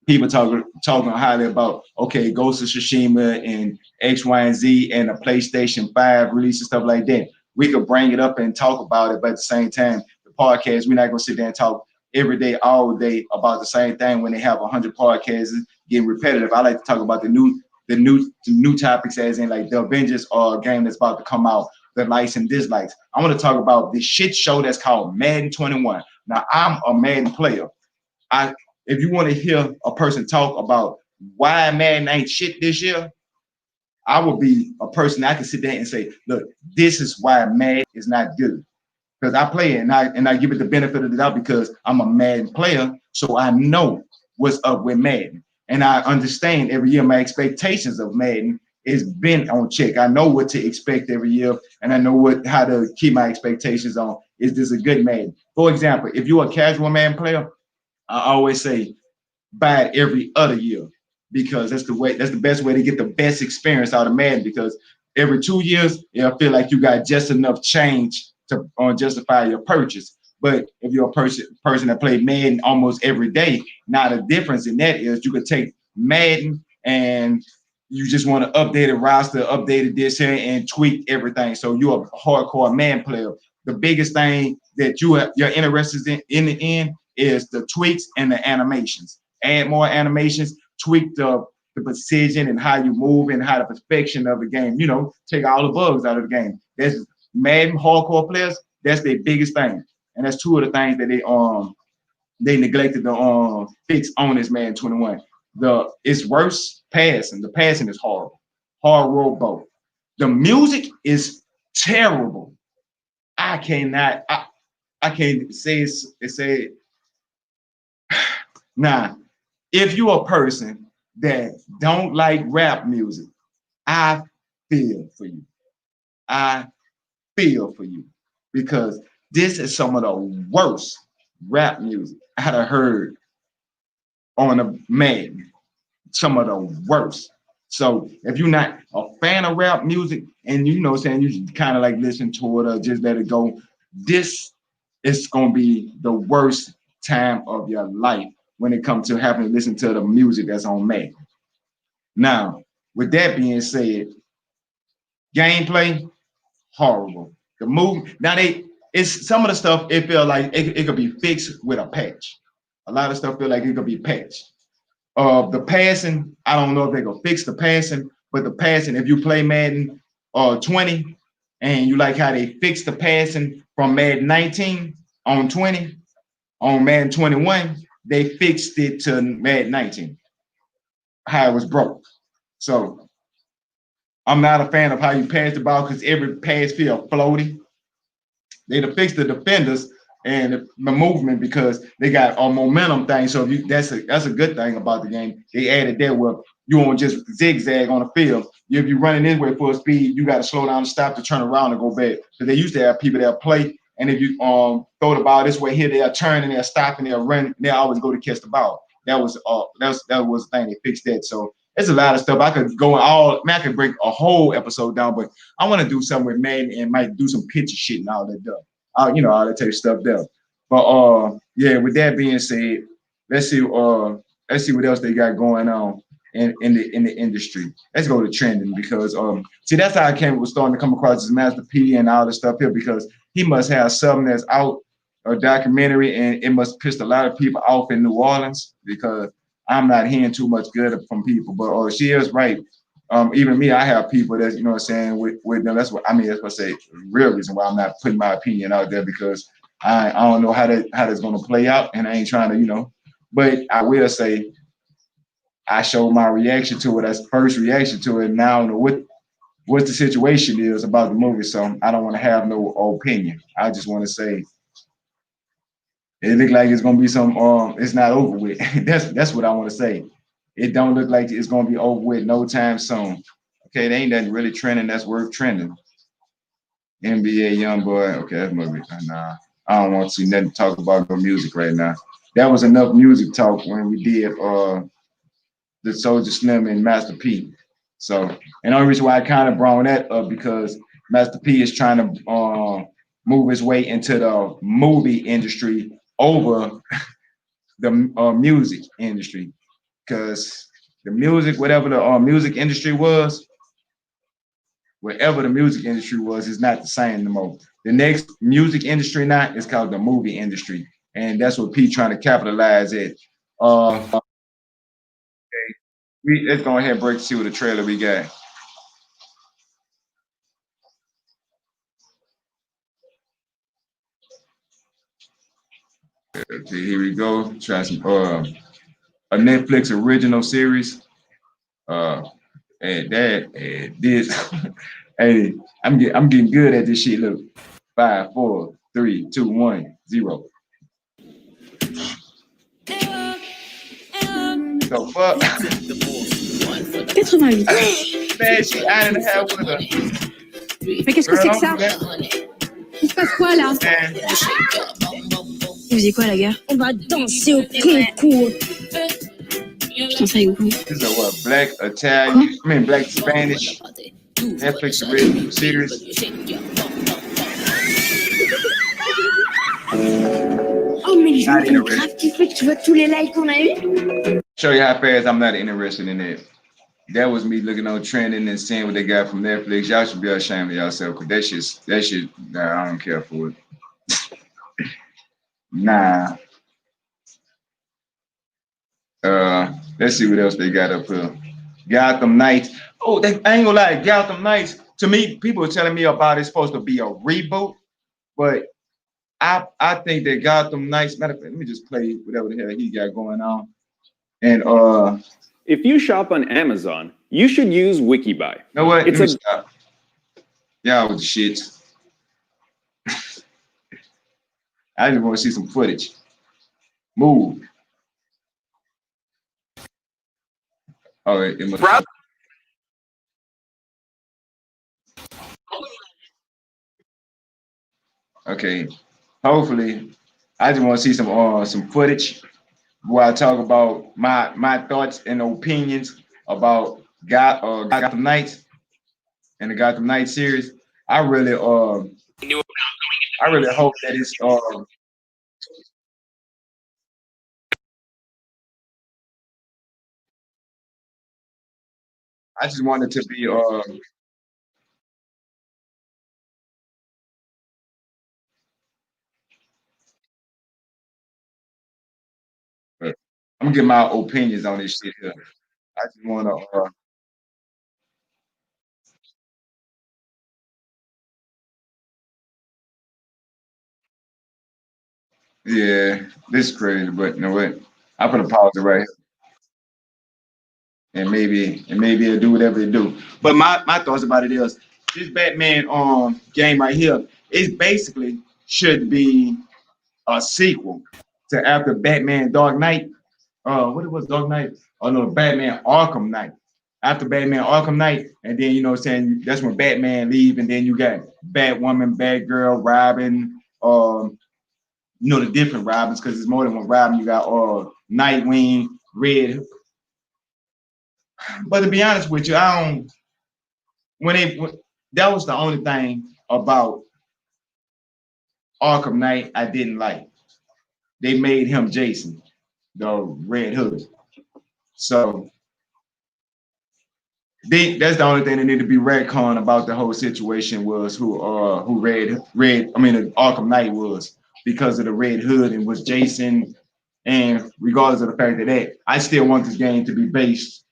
people talking highly about, okay, Ghost of Tsushima and X, Y, and Z and a PlayStation 5 release and stuff like that. We could bring it up and talk about it, but at the same time, the podcast, we're not gonna sit there and talk every day, all day about the same thing when they have 100 podcasts getting repetitive. I like to talk about the new topics, as in like the Avengers or a game that's about to come out, the likes and dislikes. I want to talk about this shit show that's called Madden 21. Now, I'm a Madden player. If you want to hear a person talk about why Madden ain't shit this year, I would be a person I can sit there and say, look, this is why Madden is not good. Because I play it and I give it the benefit of the doubt because I'm a Madden player, so I know what's up with Madden. And I understand every year my expectations of Madden is been on check. I know what to expect every year, and I know how to keep my expectations on. Is this a good Madden? For example, if you're a casual Madden player, I always say buy it every other year, because that's the best way to get the best experience out of Madden, because every 2 years, I feel like you got just enough change to justify your purchase. But if you're a person that plays Madden almost every day, now the difference in that is you could take Madden and you just want to update a roster, update this here and tweak everything. So you're a hardcore Madden player. The biggest thing that you're interested in the end is the tweaks and the animations. Add more animations, tweak the precision and how you move and how the perfection of the game, take all the bugs out of the game. That's Madden hardcore players, that's their biggest thing. And that's two of the things that they neglected to fix on this Madden 21. It's worse passing. The passing is horrible. Hard robo. The music is terrible. I can't say it. Now, if you're a person that don't like rap music, I feel for you. I feel for you, because this is some of the worst rap music I had heard on a Madden. Some of the worst. So if you're not a fan of rap music and you kind of like listen to it or just let it go, this is gonna be the worst time of your life when it comes to having to listen to the music that's on Madden. Now, with that being said, Gameplay, horrible. The movie, now it's some of the stuff, it feel like it could be fixed with a patch. A lot of stuff feel like it could be patched. The passing, I don't know if they gonna fix the passing, but the passing, if you play Madden 20 and you like how they fixed the passing from Madden 19 on 20, on Madden 21, they fixed it to Madden 19, how it was broke. So I'm not a fan of how you pass the ball because every pass feel floaty. They to fix the defenders and the movement because they got a momentum thing. So if you, that's a good thing about the game. They added that where you won't just zigzag on the field. If you're running this way full speed, you got to slow down and stop to turn around and go back. Because they used to have people that play, and if you throw the ball this way here, they'll turn and they'll stop and they'll run. They'll always go to catch the ball. That was the thing. They fixed that. So there's a lot of stuff. I could go I could break a whole episode down, but I want to do something with Madden and might do some picture shit and all that stuff. All that type of stuff there. But yeah, with that being said, let's see what else they got going on in the industry. Let's go to trending because see, that's how I was starting to come across this Master P and all this stuff here, because he must have something that's out, a documentary, and it must piss a lot of people off in New Orleans because I'm not hearing too much good from people. But she is right. Even me, I have people that, you know what I'm saying, with them. That's what I say, real reason why I'm not putting my opinion out there, because I don't know how that's gonna play out, and I ain't trying to, but I will say I showed my reaction to it as first reaction to it. Now I don't know what the situation is about the movie, so I don't want to have no opinion. I just want to say it look like it's gonna be some it's not over with. That's what I want to say. It don't look like it's gonna be over with no time soon. Okay, there ain't nothing really trending that's worth trending. NBA YoungBoy. Okay, that must be nah. I don't want to see nothing to talk about no music right now. That was enough music talk when we did the Soulja Slim and Master P. So, and the only reason why I kind of brought that up because Master P is trying to move his way into the movie industry over the music industry, because the music, whatever the music industry was, wherever the music industry was, is not the same no more. The next music industry now is called the movie industry, and that's what P trying to capitalize at. Okay, let's go ahead and break to see what the trailer we got. Okay, here we go. Try some a Netflix original series. And this, hey, I'm getting good at this shit. Look, 5, 4, 3, 2, 1, 0. So fuck. 88. Man, she out and have with her. Mais qu'est-ce que c'est que ça? Il se passe quoi là? Vous faisiez quoi la gare? On va danser au concours. Putain, ça est où? This is a what? Black Italian, Black Spanish Netflix original series. Oh, mais les gens sont grave kiffés, tu vois tous les likes qu'on a eu. Show you how fast I'm not interested in it. That was me looking on trending and seeing what they got from Netflix. Y'all should be ashamed of yourself, because that shit, nah, I don't care for it. Nah. Let's see what else they got up here. Gotham Knights. Oh, I ain't gonna lie, Gotham Knights, to me, people are telling me about it's supposed to be a reboot, but I think that Gotham Knights, matter of fact, let me just play whatever the hell he got going on. And if you shop on Amazon, you should use Wikibuy. You know what? Let me stop. Y'all with the shit. I just want to see some footage. Move. Oh, it must. Okay. Hopefully, I just want to see some footage where I talk about my thoughts and opinions about Gotham Knights and the Gotham Knights series. I really hope that it's I just want it to be I'm gonna get my opinions on this shit here. I just wanna yeah, this is crazy, but you know what? I put a pause it right here. And maybe it'll do whatever it do. But my thoughts about it is this Batman game right here is basically should be a sequel to after Batman Dark Knight. What it was Dark Knight? Oh no, Batman Arkham Knight. After Batman Arkham Knight, and then you know what I'm saying that's when Batman leave, and then you got Batwoman, Batgirl, Robin, you know the different Robins because it's more than one Robin. You got Nightwing, Red. But to be honest with you, I don't. That was the only thing about Arkham Knight I didn't like. They made him Jason, the Red Hood. So that's the only thing that needed to be retconned about the whole situation was who Arkham Knight was because of the Red Hood and was Jason. And regardless of the fact that I still want this game to be based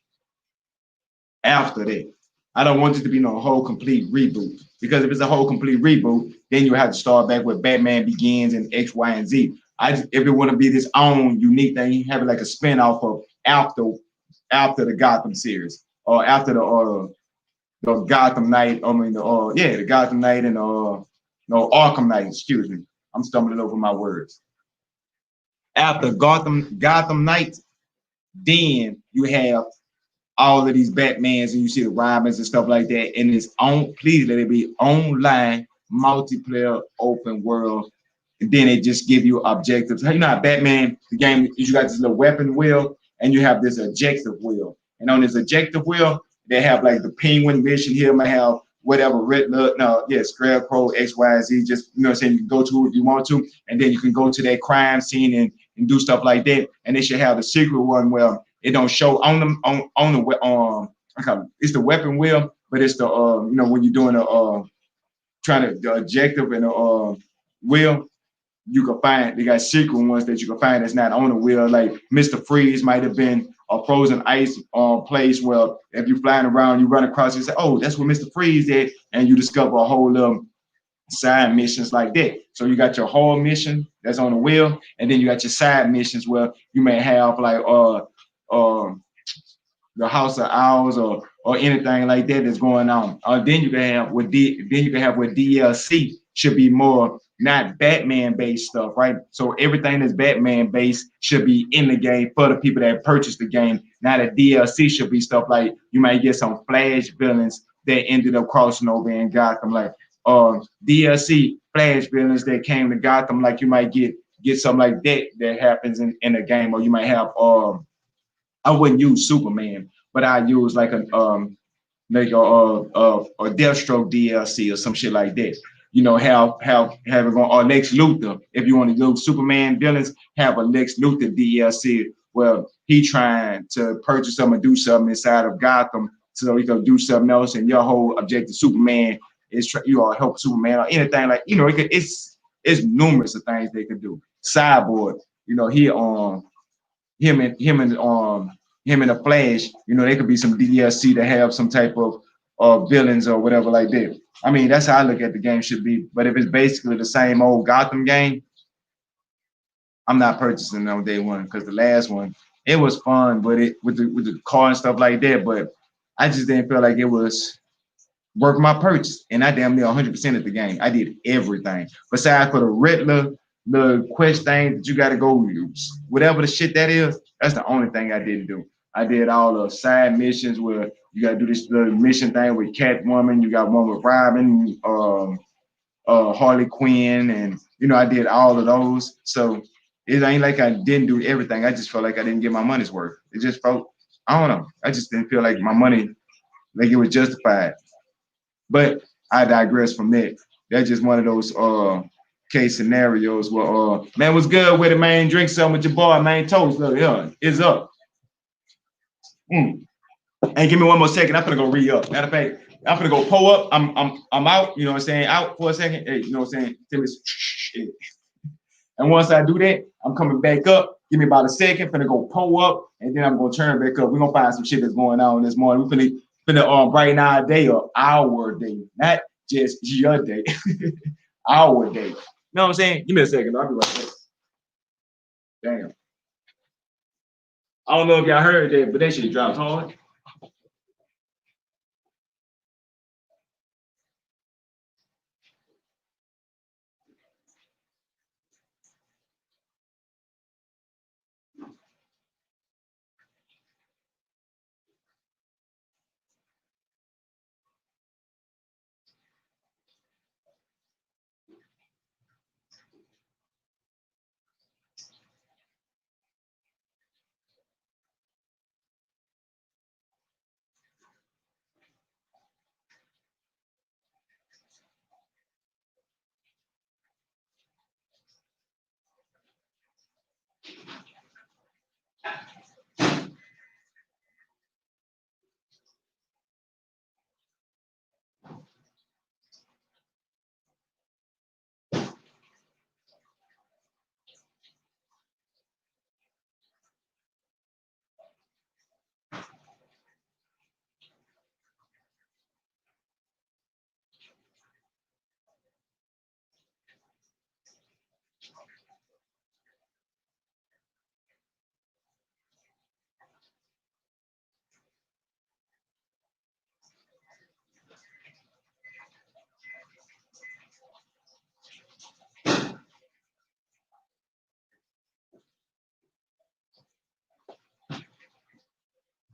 after that. I don't want it to be no whole complete reboot because if it's a whole complete reboot, then you have to start back with Batman Begins and X, Y, and Z. If it want to be this own unique thing, have it like a spin-off of after the Gotham series or after the Gotham Knight. The Gotham Knight and Arkham Knight. Excuse me, I'm stumbling over my words. After Gotham Knight, then you have all of these Batmans and you see the Robins and stuff like that. And it's please let it be online, multiplayer, open world. And then it just give you objectives. You know how Batman, the game, you got this little weapon wheel and you have this objective wheel. And on this objective wheel, they have like the Penguin mission here, might have whatever, Scarecrow, X, Y, Z, just, you know what I'm saying, you can go to it if you want to, and then you can go to that crime scene and do stuff like that. And they should have the secret one where it don't show on the it's the weapon wheel, but it's the when you're doing the objective and the wheel, you can find they got secret ones that you can find that's not on the wheel. Like Mr. Freeze might have been a frozen ice place where if you're flying around, you run across it and say, oh, that's where Mr. Freeze is, and you discover a whole side missions like that. So you got your whole mission that's on the wheel, and then you got your side missions where you may have like the House of Owls or anything like that that's going on. Then you can have with DLC should be more not Batman based stuff, right? So everything that's Batman based should be in the game for the people that purchase the game. Now the DLC should be stuff like you might get some Flash villains that ended up crossing over in Gotham, like DLC Flash villains that came to Gotham, like you might get something like that happens in the game, or you might have I wouldn't use Superman, but I use like a Deathstroke DLC or some shit like that. You know, have it going, or Lex Luthor. If you want to do Superman villains, have a Lex Luthor DLC where he trying to purchase something or do something inside of Gotham so he can do something else, and your whole objective Superman is help Superman or anything like it's numerous of things they could do. Cyborg, him and the Flash, they could be some DLC to have some type of villains or whatever like that. I mean, that's how I look at the game should be. But if it's basically the same old Gotham game, I'm not purchasing it on day one because the last one, it was fun, but with the car and stuff like that. But I just didn't feel like it was worth my purchase. And I damn near 100% of the game. I did everything. Besides for the Riddler, the quest thing that you got to go use, whatever the shit that is, that's the only thing I didn't do. I did all the side missions where you got to do this little mission thing with Catwoman. You got one with Robin, Harley Quinn, and I did all of those. So it ain't like I didn't do everything. I just felt like I didn't get my money's worth. It just felt, I don't know. I just didn't feel like my money, like it was justified. But I digress from that. That's just one of those case scenarios where man, what's good with it, man? Drink some with your boy, man. Toast, look, yeah, it's up. And give me one more second. I'm gonna go re-up. Matter of fact, I'm gonna go pull up. I'm out. You know what I'm saying? Out for a second. Hey, you know what I'm saying? And once I do that, I'm coming back up. Give me about a second. Finna go pull up, and then I'm gonna turn back up. We're gonna find some shit that's going on this morning. We finna brighten our day up, our day, not just your day, our day. You know what I'm saying? Give me a second. I'll be right back. Damn. I don't know if y'all heard that, but that shit dropped hard.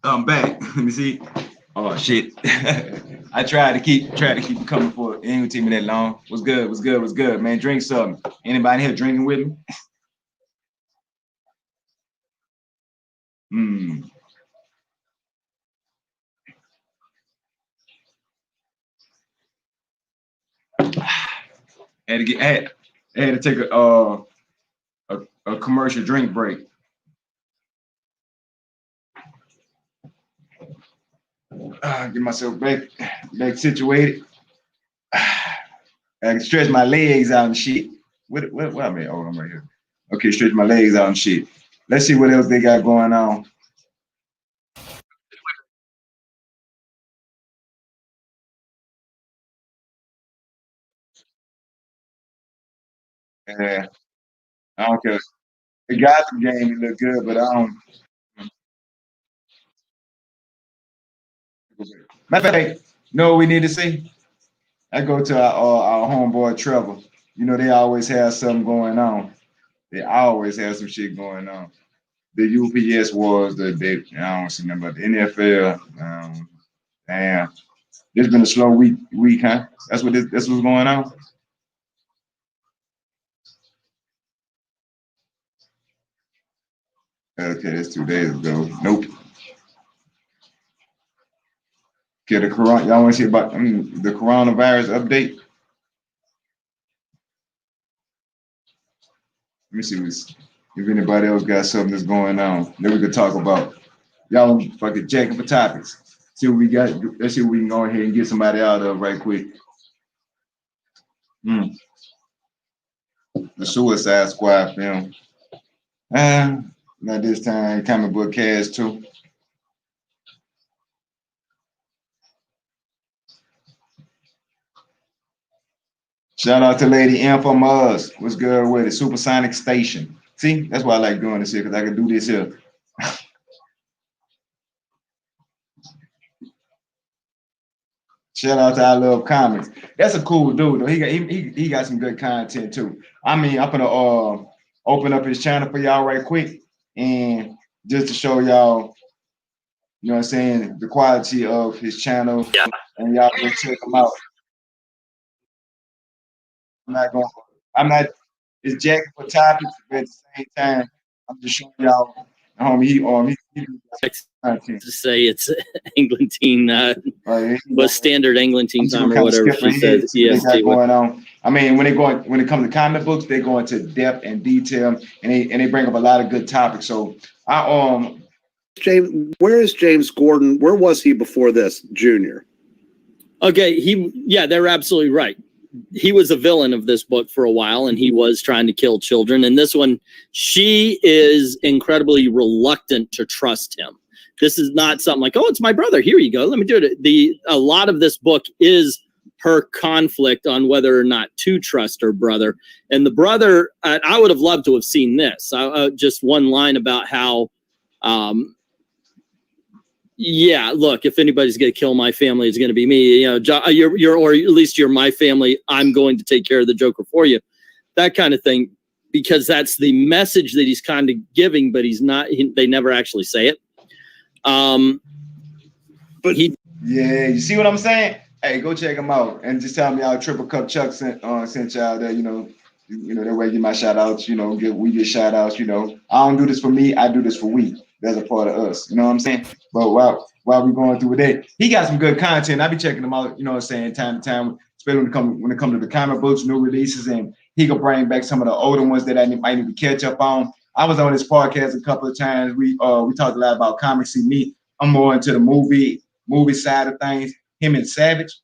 I'm back. Let me see. Oh shit. I tried to keep it coming for it. Ain't gonna take me that long. What's good, man? Drink something. Anybody here drinking with me? Had to take a commercial drink break. Get myself back situated. I can stretch my legs out and shit. What I mean? Oh, I'm right here. Okay, stretch my legs out and shit. Let's see what else they got going on. Yeah, I don't care. The Gotham game look good, but I don't. Matter of fact, know what we need to see? I go to our homeboy Trevor. You know, they always have something going on. They always have some shit going on. The UPS was I don't see nothing about the NFL. Damn, it's been a slow week, huh? That's what's going on. Okay, that's 2 days ago. Nope. Okay, y'all want to see about the coronavirus update? Let me see if anybody else got something that's going on that we could talk about. Y'all fucking checking for topics. See what we got. Let's see if we can go ahead and get somebody out of right quick. The Suicide Squad film. Not this time. Comic book cast too. Shout out to Lady M from us. What's good with it? Supersonic Station. See, that's why I like doing this here, because I can do this here. Shout out to I Love Comics. That's a cool dude though. He got some good content too. I mean, I'm gonna open up his channel for y'all right quick, and just to show y'all, you know what I'm saying, the quality of his channel. Yeah. And y'all go check him out. It's jacking for topics, but at the same time, I'm just showing y'all, homie, he to say it's Englantine, but standard Englantine time or whatever she says. Yes, going on. I mean, when it comes to comic books, they go into depth and detail, and they bring up a lot of good topics. So James, where is James Gordon? Where was he before this, Junior? Okay, they're absolutely right. he was a villain of this book for a while, and he was trying to kill children. And this one, she is incredibly reluctant to trust him. This is not something like, oh, it's my brother. Here you go. Let me do it. A lot of this book is her conflict on whether or not to trust her brother. And the brother, I would have loved to have seen this. Just one line about how, yeah, look, if anybody's going to kill my family, it's going to be me. You know, you're, or at least you're my family. I'm going to take care of the Joker for you. That kind of thing, because that's the message that he's kind of giving, but he's not, they never actually say it. But yeah, you see what I'm saying? Hey, go check him out and just tell me y'all Triple Cup Chuck sent y'all there, you know, that way get my shout outs, you know, we get shout outs, you know. I don't do this for me, I do this for we. That's a part of us, you know what I'm saying? But while we're going through with that, he got some good content. I be checking him out, you know what I'm saying, time to time, especially when it comes to the comic books, new releases, and he could bring back some of the older ones that I might need to catch up on. I was on this podcast a couple of times. We talked a lot about comics. See me, I'm more into the movie side of things. Him and Savage,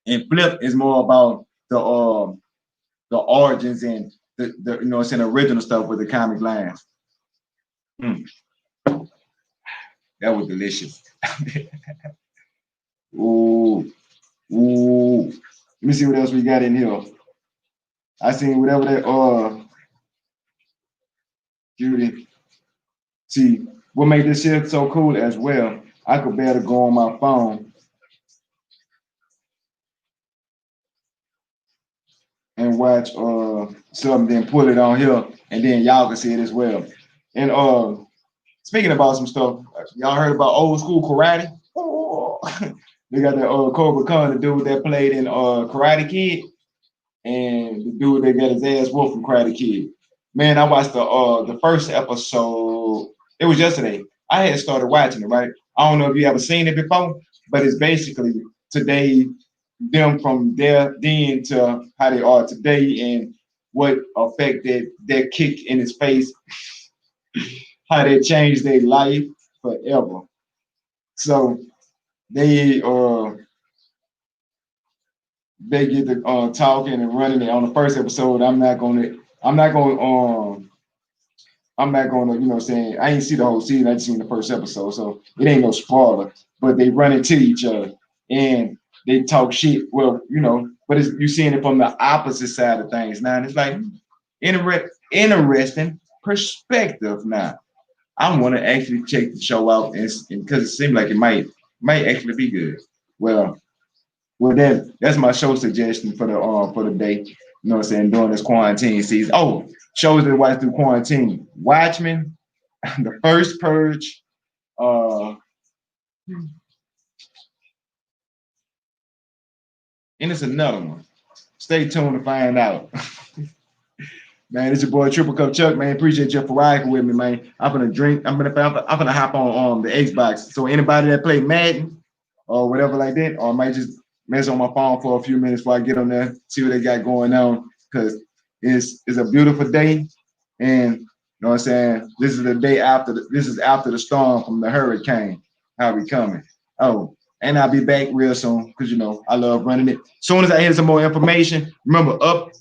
and Flip is more about the origins and the you know, it's an original stuff with the comic lines. That was delicious. Ooh. Let me see what else we got in here. I seen whatever that Judy. See, what made this shit so cool as well, I could better go on my phone and watch something, then pull it on here, and then y'all can see it as well. And speaking about some stuff, y'all heard about old school karate? Oh. They got that Cobra Khan, the dude that played in Karate Kid, and the dude that got his ass whooped from Karate Kid. Man, I watched the first episode. It was yesterday. I had started watching it, right? I don't know if you ever seen it before, but it's basically today, them from there then to how they are today and what effect that kick in his face, how they changed their life forever. So they get to talking and running it on the first episode. I'm not gonna, you know what I'm saying, I ain't see the whole season, I just seen the first episode, so it ain't no spoiler, but they run into each other and they talk shit, well, you know, but you seeing it from the opposite side of things now, and it's like interesting perspective now. I want to actually check the show out, and because it seems like it might actually be good. Well, that's my show suggestion for the day. You know what I'm saying? During this quarantine season. Oh, shows that I watch through quarantine: Watchmen, The First Purge, and it's another one. Stay tuned to find out. Man, it's your boy Triple Cup Chuck, man. Appreciate you for riding with me, man. I'm gonna hop on the Xbox. So anybody that play Madden or whatever like that, or I might just mess on my phone for a few minutes before I get on there, see what they got going on, because it's a beautiful day, and you know what I'm saying. This is the day after. This is after the storm from the hurricane. How we coming? Oh, and I'll be back real soon because you know I love running it. As soon as I hear some more information, remember Up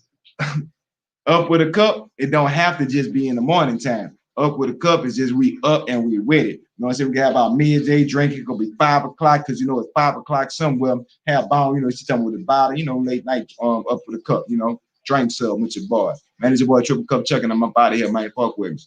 with a Cup, it don't have to just be in the morning time. Up with a Cup is just we up and we with it. You know what I'm saying? We got about midday drinking, gonna be 5 o'clock, because you know it's 5 o'clock somewhere. Have bomb, you know, she's talking with the bottle, you know, late night Up with a Cup, you know, drink some with your boy. Man, it's your boy Triple Cup Chuck, and I'm up out of here, man. Fuck with me.